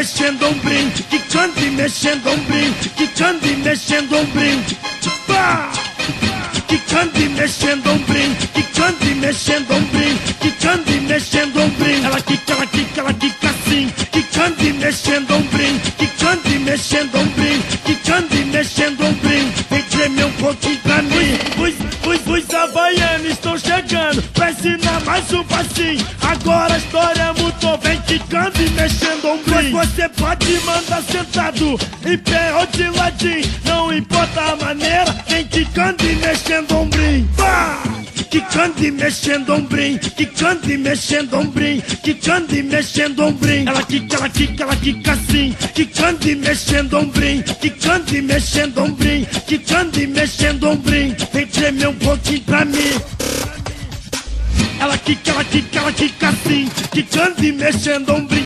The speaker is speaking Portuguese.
mexendo ombrinho, quicando e mexendo ombrinho, quicando e mexendo ombrinho, quicando e mexendo ombrinho, quicando e mexendo ombrinho, quicando e mexendo ombrinho. Ela quica assim, quicando e mexendo ombrinho, quicando e mexendo ombrinho, quicando e mexendo ombrinho. Vem tremer um pouquinho pra mim. Os havaianos estão chegando pra ensinar mais um passinho. Agora a história mudou, vem quicando e mexendo ombrinho. Mas você pode mandar sentado, em pé ou de ladinho, não importa a maneira, vem quicando e mexendo ombrinho. Quicando e mexendo ombrinho, quicando e mexendo ombrinho, quicando e mexendo ombrinho. Ela quica assim, quicando e mexendo ombrinho, quicando e mexendo ombrinho, quicando e mexendo ombrinho. Vem tremer um pouquinho pra mim. Ela quica assim, quicando e mexendo ombrinho.